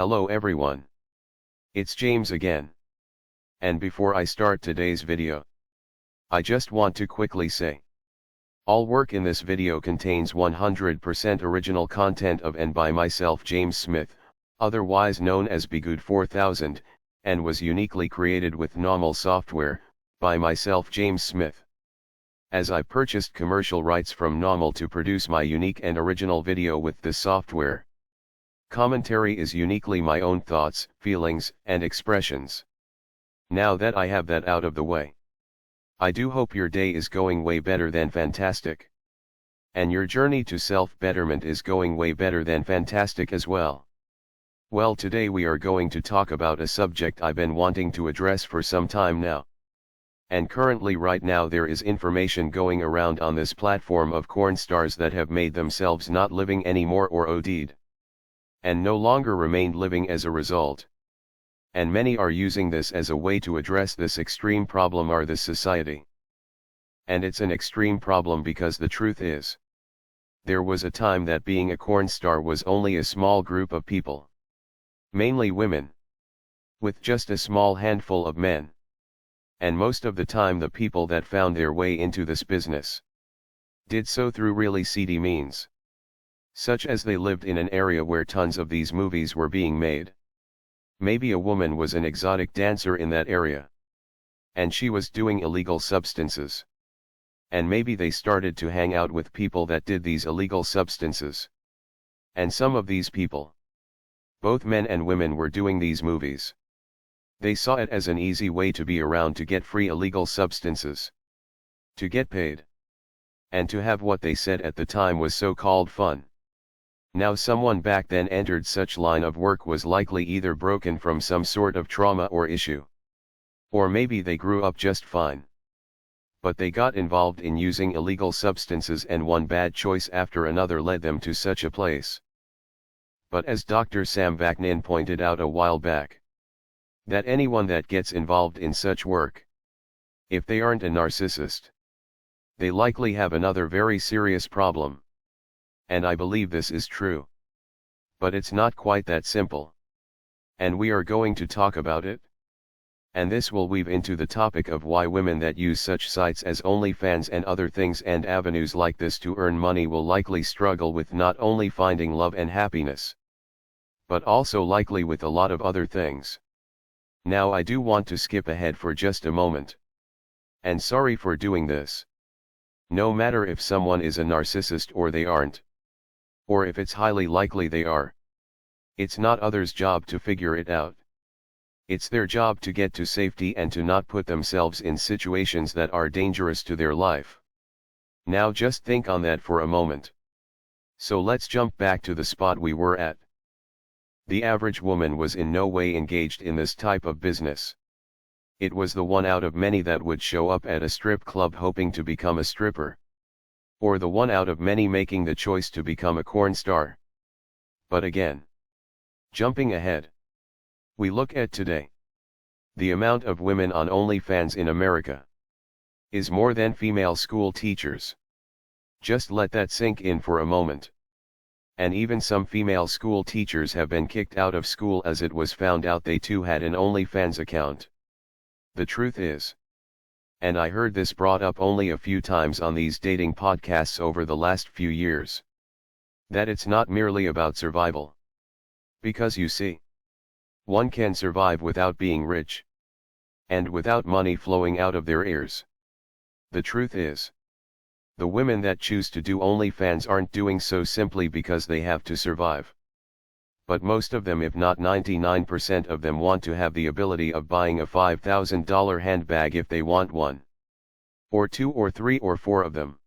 Hello everyone. It's James again. And before I start today's video, I just want to quickly say, all work in this video contains 100% original content of and by myself James Smith, otherwise known as Bgood 4000, and was uniquely created with NAWMAL software, by myself James Smith. As I purchased commercial rights from NAWMAL to produce my unique and original video with this software. Commentary is uniquely my own thoughts, feelings, and expressions. Now that I have that out of the way, I do hope your day is going way better than fantastic. And your journey to self-betterment is going way better than fantastic as well. Well, today we are going to talk about a subject I've been wanting to address for some time now. And currently right now there is information going around on this platform of corn stars that have made themselves not living anymore or OD'd. And no longer remained living as a result. And many are using this as a way to address this extreme problem of this society. And it's an extreme problem because the truth is, there was a time that being a corn star was only a small group of people. Mainly women. With just a small handful of men. And most of the time the people that found their way into this business did so through really seedy means. Such as they lived in an area where tons of these movies were being made. Maybe a woman was an exotic dancer in that area. And she was doing illegal substances. And maybe they started to hang out with people that did these illegal substances. And some of these people, both men and women, were doing these movies. They saw it as an easy way to be around to get free illegal substances. To get paid. And to have what they said at the time was so-called fun. Now someone back then entered such line of work was likely either broken from some sort of trauma or issue. Or maybe they grew up just fine. But they got involved in using illegal substances and one bad choice after another led them to such a place. But as Dr. Sam Vaknin pointed out a while back, that anyone that gets involved in such work, if they aren't a narcissist, they likely have another very serious problem. And I believe this is true. But it's not quite that simple. And we are going to talk about it. And this will weave into the topic of why women that use such sites as OnlyFans and other things and avenues like this to earn money will likely struggle with not only finding love and happiness, but also likely with a lot of other things. Now I do want to skip ahead for just a moment. And sorry for doing this. No matter if someone is a narcissist or they aren't. Or if it's highly likely they are. It's not others' job to figure it out. It's their job to get to safety and to not put themselves in situations that are dangerous to their life. Now just think on that for a moment. So let's jump back to the spot we were at. The average woman was in no way engaged in this type of business. It was the one out of many that would show up at a strip club hoping to become a stripper. Or the one out of many making the choice to become a corn star. But again, jumping ahead, we look at today. The amount of women on OnlyFans in America is more than female school teachers. Just let that sink in for a moment. And even some female school teachers have been kicked out of school as it was found out they too had an OnlyFans account. The truth is, and I heard this brought up only a few times on these dating podcasts over the last few years, that it's not merely about survival. Because you see, one can survive without being rich. And without money flowing out of their ears. The truth is, the women that choose to do OnlyFans aren't doing so simply because they have to survive. But most of them, if not 99% of them, want to have the ability of buying a $5,000 handbag if they want one. Or 2 or 3 or 4 of them.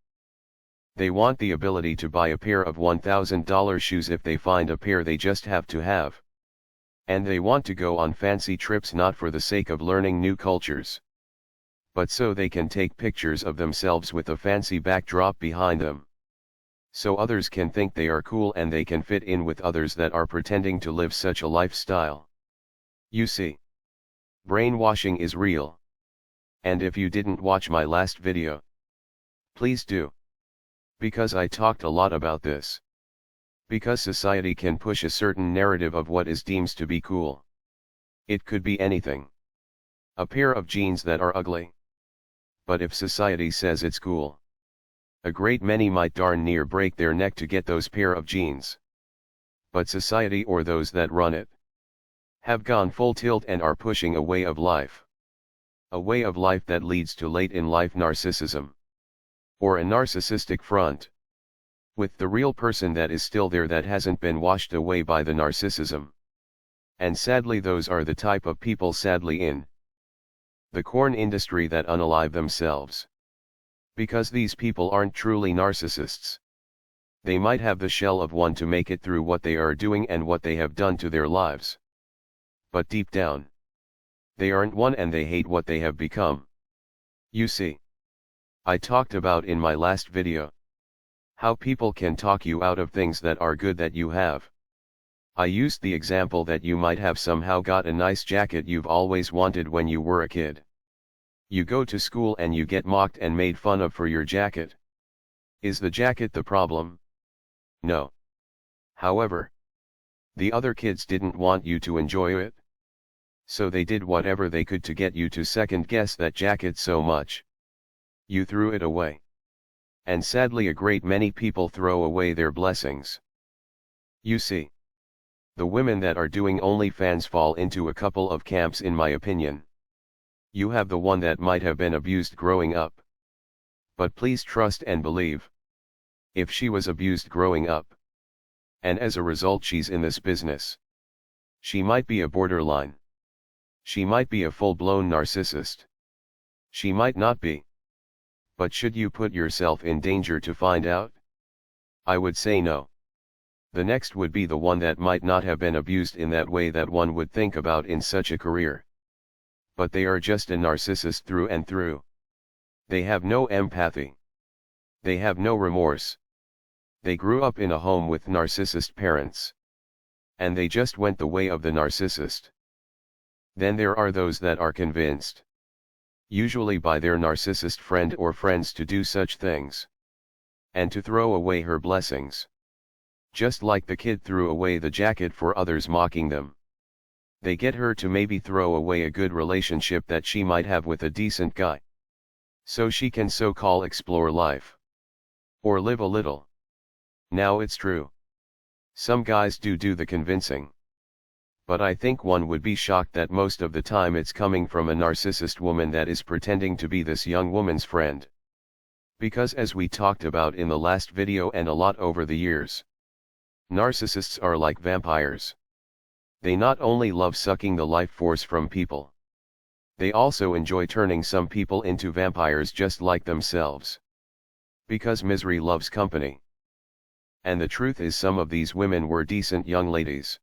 They want the ability to buy a pair of $1,000 shoes if they find a pair they just have to have. And they want to go on fancy trips not for the sake of learning new cultures, but so they can take pictures of themselves with a fancy backdrop behind them. So others can think they are cool and they can fit in with others that are pretending to live such a lifestyle. You see, brainwashing is real. And if you didn't watch my last video, please do. Because I talked a lot about this. Because society can push a certain narrative of what is deemed to be cool. It could be anything. A pair of jeans that are ugly. But if society says it's cool, a great many might darn near break their neck to get those pair of jeans. But society, or those that run it, have gone full tilt and are pushing a way of life. A way of life that leads to late in life narcissism. Or a narcissistic front. With the real person that is still there, that hasn't been washed away by the narcissism. And sadly, those are the type of people sadly in the corn industry that unalive themselves. Because these people aren't truly narcissists. They might have the shell of one to make it through what they are doing and what they have done to their lives. But deep down, they aren't one, and they hate what they have become. You see, I talked about in my last video how people can talk you out of things that are good that you have. I used the example that you might have somehow got a nice jacket you've always wanted when you were a kid. You go to school and you get mocked and made fun of for your jacket. Is the jacket the problem? No. However, the other kids didn't want you to enjoy it. So they did whatever they could to get you to second guess that jacket so much. You threw it away. And sadly, a great many people throw away their blessings. You see, the women that are doing OnlyFans fall into a couple of camps, in my opinion. You have the one that might have been abused growing up. But please trust and believe. If she was abused growing up, and as a result she's in this business, she might be a borderline. She might be a full-blown narcissist. She might not be. But should you put yourself in danger to find out? I would say no. The next would be the one that might not have been abused in that way that one would think about in such a career. But they are just a narcissist through and through. They have no empathy. They have no remorse. They grew up in a home with narcissist parents. And they just went the way of the narcissist. Then there are those that are convinced, usually by their narcissist friend or friends, to do such things. And to throw away her blessings. Just like the kid threw away the jacket for others mocking them. They get her to maybe throw away a good relationship that she might have with a decent guy. So she can so-called explore life. Or live a little. Now it's true. Some guys do the convincing. But I think one would be shocked that most of the time it's coming from a narcissist woman that is pretending to be this young woman's friend. Because as we talked about in the last video and a lot over the years, narcissists are like vampires. They not only love sucking the life force from people, they also enjoy turning some people into vampires just like themselves. Because misery loves company. And the truth is, some of these women were decent young ladies.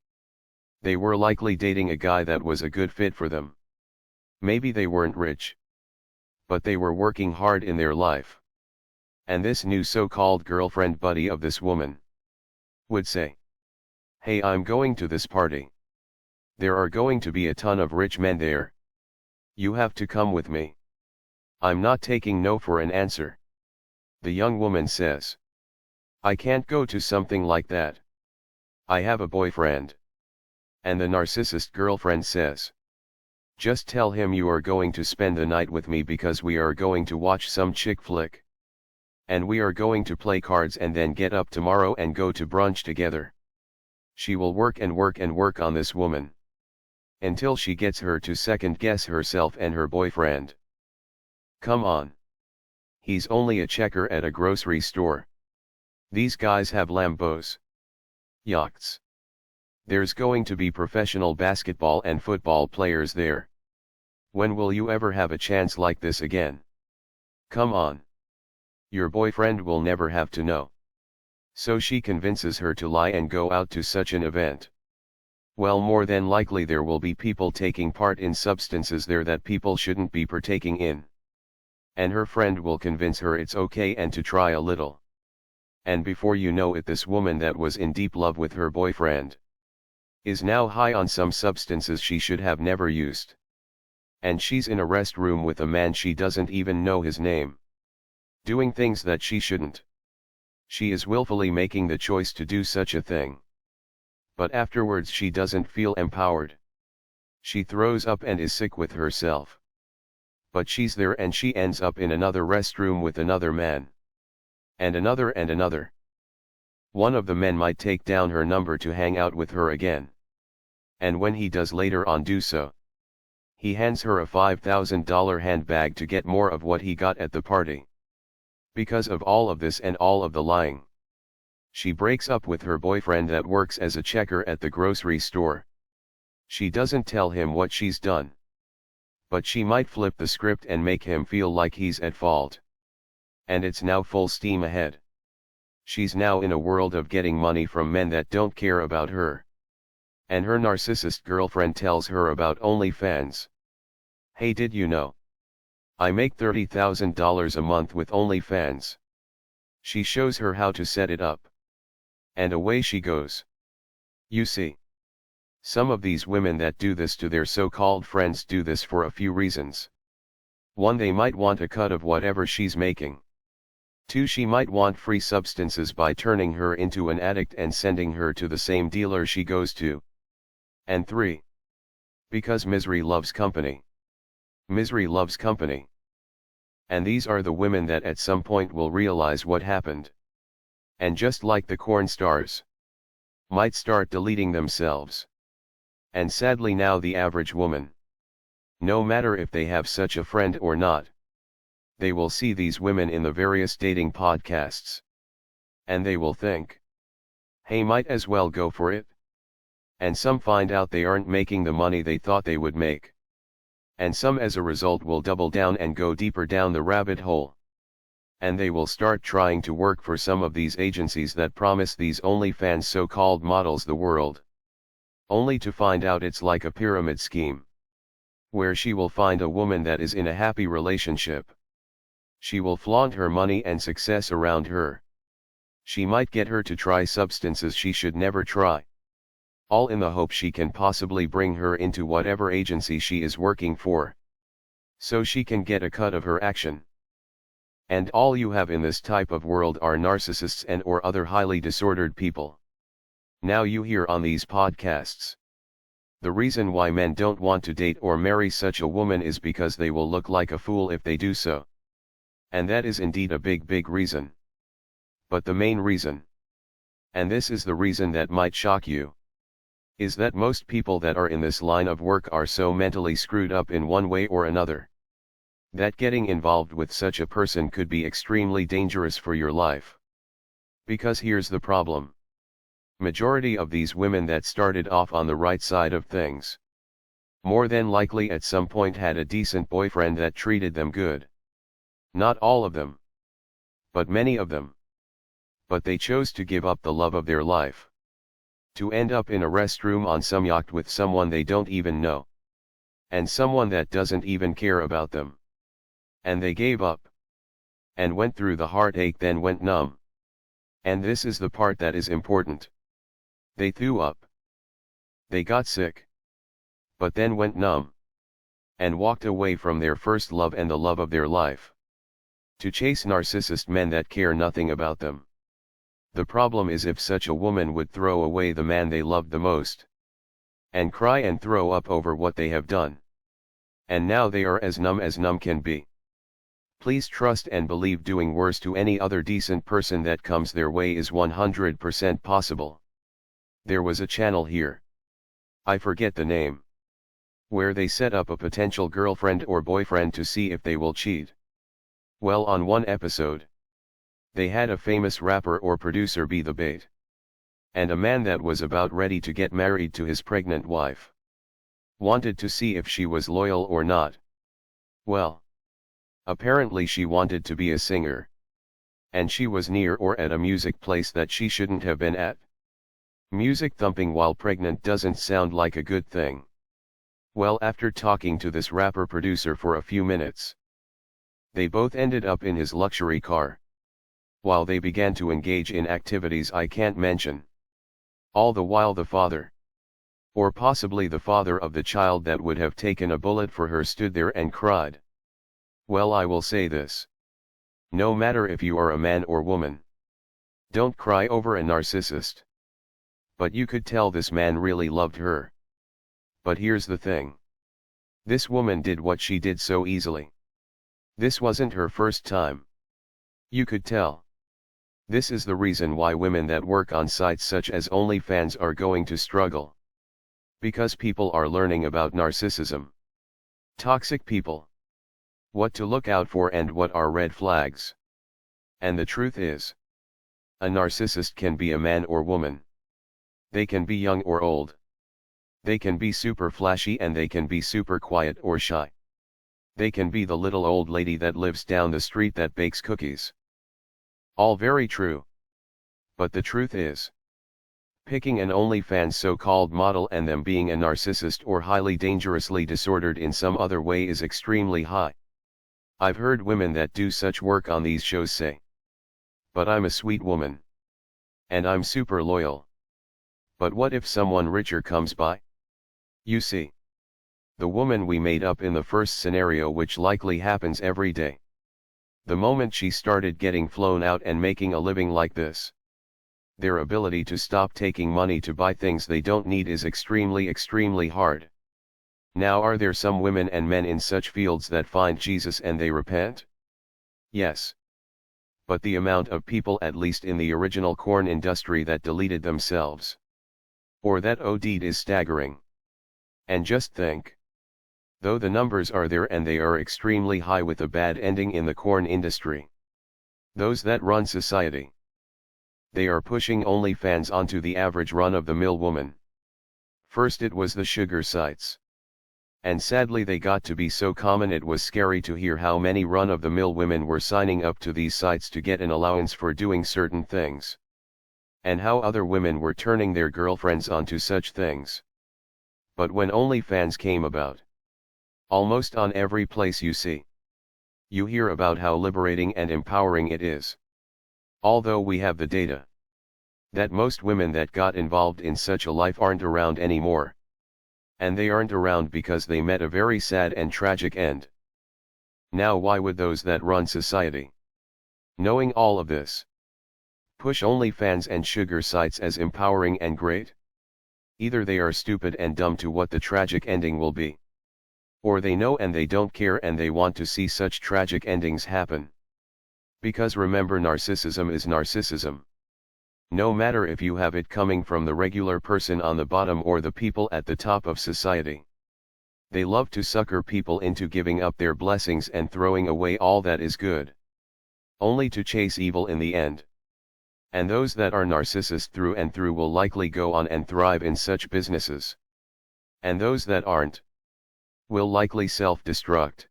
They were likely dating a guy that was a good fit for them. Maybe they weren't rich, but they were working hard in their life. And this new so-called girlfriend buddy of this woman would say, "Hey, I'm going to this party. There are going to be a ton of rich men there. You have to come with me." I'm not taking no for an answer. The young woman says, "I can't go to something like that. I have a boyfriend." And the narcissist girlfriend says, "Just tell him you are going to spend the night with me because we are going to watch some chick flick. And we are going to play cards and then get up tomorrow and go to brunch together." She will work and work and work on this woman, until she gets her to second guess herself and her boyfriend. Come on. He's only a checker at a grocery store. These guys have Lambos. Yachts. There's going to be professional basketball and football players there. When will you ever have a chance like this again? Come on. Your boyfriend will never have to know. So she convinces her to lie and go out to such an event. Well, more than likely there will be people taking part in substances there that people shouldn't be partaking in. And her friend will convince her it's okay and to try a little. And before you know it, this woman that was in deep love with her boyfriend is now high on some substances she should have never used. And she's in a restroom with a man she doesn't even know his name, doing things that she shouldn't. She is willfully making the choice to do such a thing. But afterwards she doesn't feel empowered. She throws up and is sick with herself. But she's there and she ends up in another restroom with another man. And another and another. One of the men might take down her number to hang out with her again. And when he does later on do so, he hands her a $5,000 handbag to get more of what he got at the party. Because of all of this and all of the lying, she breaks up with her boyfriend that works as a checker at the grocery store. She doesn't tell him what she's done. But she might flip the script and make him feel like he's at fault. And it's now full steam ahead. She's now in a world of getting money from men that don't care about her. And her narcissist girlfriend tells her about OnlyFans. Hey, did you know? I make $30,000 a month with OnlyFans. She shows her how to set it up. And away she goes. You see, some of these women that do this to their so-called friends do this for a few reasons. 1. They might want a cut of whatever she's making. 2. She might want free substances by turning her into an addict and sending her to the same dealer she goes to. And 3. Because misery loves company. Misery loves company. And these are the women that at some point will realize what happened. And just like the corn stars, might start deleting themselves. And sadly now the average woman, no matter if they have such a friend or not, they will see these women in the various dating podcasts. And they will think, hey, might as well go for it. And some find out they aren't making the money they thought they would make. And some as a result will double down and go deeper down the rabbit hole. And they will start trying to work for some of these agencies that promise these OnlyFans so-called models the world. Only to find out it's like a pyramid scheme. Where she will find a woman that is in a happy relationship. She will flaunt her money and success around her. She might get her to try substances she should never try. All in the hope she can possibly bring her into whatever agency she is working for. So she can get a cut of her action. And all you have in this type of world are narcissists and or other highly disordered people. Now you hear on these podcasts. The reason why men don't want to date or marry such a woman is because they will look like a fool if they do so. And that is indeed a big reason. But the main reason, and this is the reason that might shock you, is that most people that are in this line of work are so mentally screwed up in one way or another, that getting involved with such a person could be extremely dangerous for your life. Because here's the problem. Majority of these women that started off on the right side of things, more than likely at some point had a decent boyfriend that treated them good. Not all of them, but many of them. But they chose to give up the love of their life. To end up in a restroom on some yacht with someone they don't even know. And someone that doesn't even care about them. And they gave up. And went through the heartache, then went numb. And this is the part that is important. They threw up. They got sick. But then went numb. And walked away from their first love and the love of their life. To chase narcissist men that care nothing about them. The problem is if such a woman would throw away the man they loved the most. And cry and throw up over what they have done. And now they are as numb can be. Please trust and believe doing worse to any other decent person that comes their way is 100% possible. There was a channel here. I forget the name. Where they set up a potential girlfriend or boyfriend to see if they will cheat. Well, on one episode, they had a famous rapper or producer be the bait. And a man that was about ready to get married to his pregnant wife. Wanted to see if she was loyal or not. Well, apparently she wanted to be a singer. And she was near or at a music place that she shouldn't have been at. Music thumping while pregnant doesn't sound like a good thing. Well, after talking to this rapper producer for a few minutes, they both ended up in his luxury car. While they began to engage in activities I can't mention. All the while the father, or possibly the father of the child that would have taken a bullet for her, stood there and cried. Well, I will say this. No matter if you are a man or woman, Don't cry over a narcissist. But you could tell this man really loved her. But here's the thing. This woman did what she did so easily. This wasn't her first time. You could tell. This is the reason why women that work on sites such as OnlyFans are going to struggle. Because people are learning about narcissism. Toxic people. What to look out for and what are red flags. And the truth is, a narcissist can be a man or woman. They can be young or old. They can be super flashy and they can be super quiet or shy. They can be the little old lady that lives down the street that bakes cookies. All very true. But the truth is, picking an OnlyFans so-called model and them being a narcissist or highly dangerously disordered in some other way is extremely high. I've heard women that do such work on these shows say, "But I'm a sweet woman. And I'm super loyal. But what if someone richer comes by?" You see, the woman we made up in the first scenario, which likely happens every day. The moment she started getting flown out and making a living like this, their ability to stop taking money to buy things they don't need is extremely hard. Now, are there some women and men in such fields that find Jesus and they repent? Yes. But the amount of people, at least in the original corn industry, that deleted themselves, or that OD'd is staggering. And just think. Though the numbers are there and they are extremely high with a bad ending in the corn industry. Those that run society. They are pushing OnlyFans onto the average run-of-the-mill woman. First it was the sugar sites. And sadly they got to be so common it was scary to hear how many run-of-the-mill women were signing up to these sites to get an allowance for doing certain things. And how other women were turning their girlfriends onto such things. But when OnlyFans came about, almost on every place you see, you hear about how liberating and empowering it is. Although we have the data that most women that got involved in such a life aren't around anymore. And they aren't around because they met a very sad and tragic end. Now why would those that run society, knowing all of this, push OnlyFans and sugar sites as empowering and great? Either they are stupid and dumb to what the tragic ending will be, or they know and they don't care and they want to see such tragic endings happen. Because remember, narcissism is narcissism. No matter if you have it coming from the regular person on the bottom or the people at the top of society. They love to sucker people into giving up their blessings and throwing away all that is good, only to chase evil in the end. And those that are narcissists through and through will likely go on and thrive in such businesses. And those that aren't will likely self-destruct.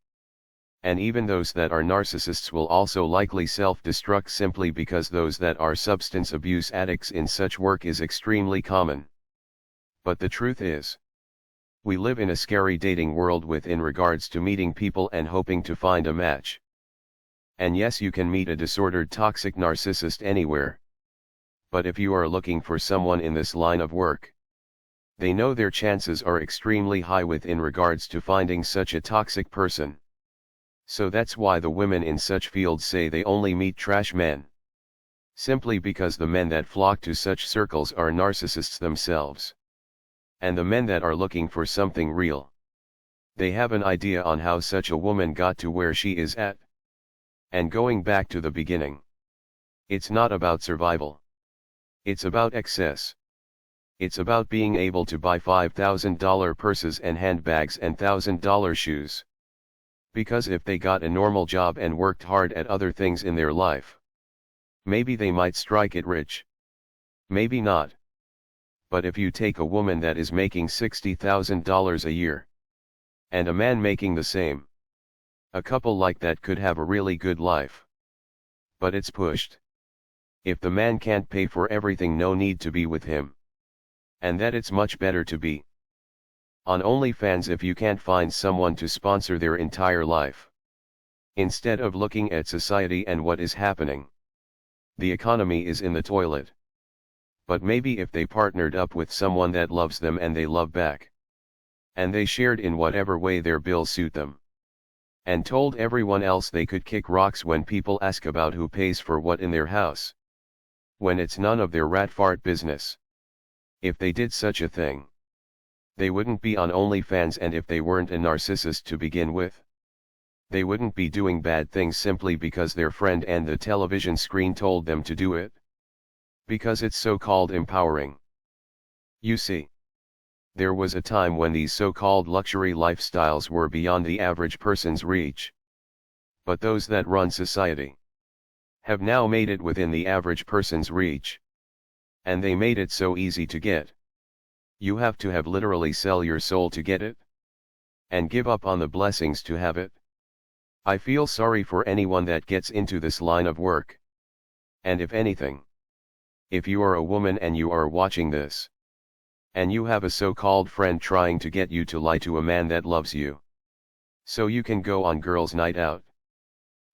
And even those that are narcissists will also likely self-destruct simply because those that are substance abuse addicts in such work is extremely common. But the truth is, we live in a scary dating world in regards to meeting people and hoping to find a match. And yes, you can meet a disordered toxic narcissist anywhere. But if you are looking for someone in this line of work, they know their chances are extremely high in regards to finding such a toxic person. So that's why the women in such fields say they only meet trash men. Simply because the men that flock to such circles are narcissists themselves. And the men that are looking for something real, they have an idea on how such a woman got to where she is at. And going back to the beginning, it's not about survival. It's about excess. It's about being able to buy $5,000 purses and handbags and $1,000 shoes. Because if they got a normal job and worked hard at other things in their life, maybe they might strike it rich. Maybe not. But if you take a woman that is making $60,000 a year, and a man making the same, a couple like that could have a really good life. But it's pushed. If the man can't pay for everything, no need to be with him. And that it's much better to be on OnlyFans if you can't find someone to sponsor their entire life. Instead of looking at society and what is happening. The economy is in the toilet. But maybe if they partnered up with someone that loves them and they love back. And they shared in whatever way their bills suit them. And told everyone else they could kick rocks when people ask about who pays for what in their house. when it's none of their rat fart business. If they did such a thing, they wouldn't be on OnlyFans, and if they weren't a narcissist to begin with, they wouldn't be doing bad things simply because their friend and the television screen told them to do it. Because it's so-called empowering. You see, there was a time when these so-called luxury lifestyles were beyond the average person's reach. But those that run society have now made it within the average person's reach. And they made it so easy to get. You have to have literally sell your soul to get it, and give up on the blessings to have it. I feel sorry for anyone that gets into this line of work. And if anything, if you are a woman and you are watching this, and you have a so-called friend trying to get you to lie to a man that loves you, so you can go on girls' night out,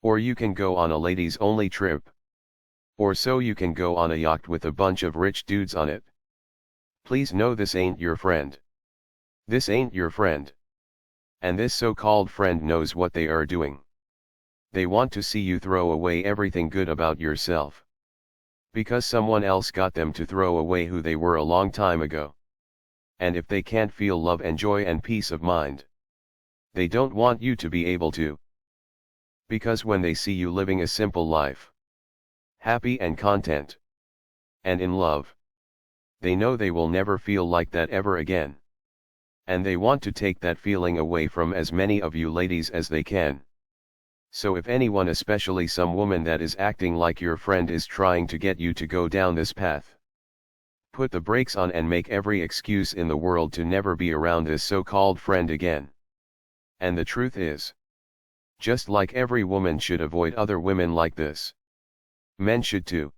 or you can go on a ladies' only trip, or so you can go on a yacht with a bunch of rich dudes on it, please know this ain't your friend. This ain't your friend. And this so-called friend knows what they are doing. They want to see you throw away everything good about yourself, because someone else got them to throw away who they were a long time ago. And if they can't feel love and joy and peace of mind, they don't want you to be able to. Because when they see you living a simple life, happy and content, and in love, they know they will never feel like that ever again. And they want to take that feeling away from as many of you ladies as they can. So if anyone, especially some woman that is acting like your friend, is trying to get you to go down this path, put the brakes on and make every excuse in the world to never be around this so-called friend again. And the truth is, just like every woman should avoid other women like this, men should too.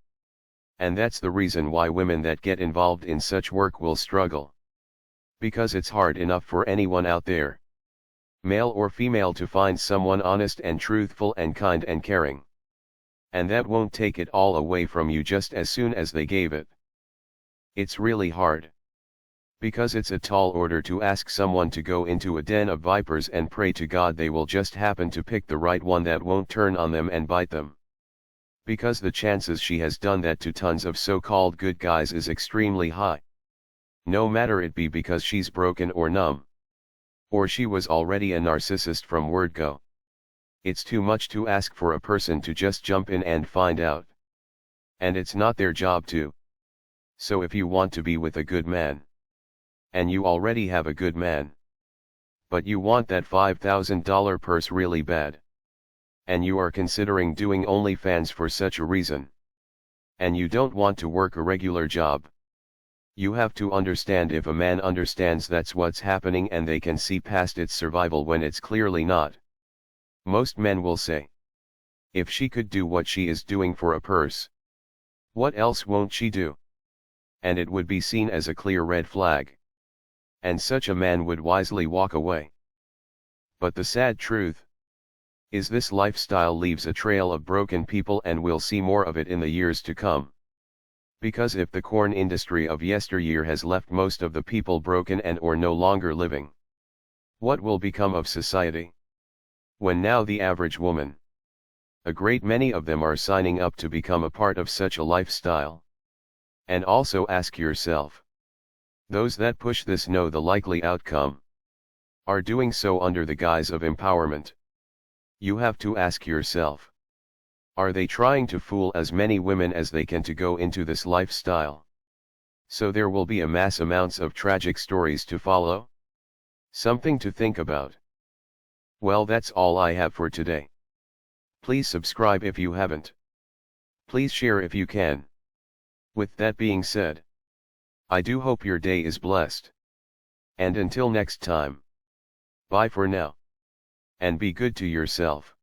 And that's the reason why women that get involved in such work will struggle. Because it's hard enough for anyone out there, male or female, to find someone honest and truthful and kind and caring. And that won't take it all away from you just as soon as they gave it. It's really hard. Because it's a tall order to ask someone to go into a den of vipers and pray to God they will just happen to pick the right one that won't turn on them and bite them. Because the chances she has done that to tons of so-called good guys is extremely high. No matter it be because she's broken or numb, or she was already a narcissist from word go. It's too much to ask for a person to just jump in and find out. And it's not their job to. So if you want to be with a good man, and you already have a good man, but you want that $5,000 purse really bad, and you are considering doing OnlyFans for such a reason, and you don't want to work a regular job, you have to understand, if a man understands that's what's happening and they can see past its survival when it's clearly not. Most men will say, if she could do what she is doing for a purse, what else won't she do? And it would be seen as a clear red flag. And such a man would wisely walk away. But the sad truth is, this lifestyle leaves a trail of broken people, and we'll see more of it in the years to come. Because if the corn industry of yesteryear has left most of the people broken and or no longer living, what will become of society? When now the average woman, a great many of them, are signing up to become a part of such a lifestyle. And also ask yourself, those that push this know the likely outcome, are doing so under the guise of empowerment. You have to ask yourself, are they trying to fool as many women as they can to go into this lifestyle? So there will be a mass amounts of tragic stories to follow? Something to think about. Well, that's all I have for today. Please subscribe if you haven't. Please share if you can. With that being said, I do hope your day is blessed. And until next time, bye for now. And be good to yourself.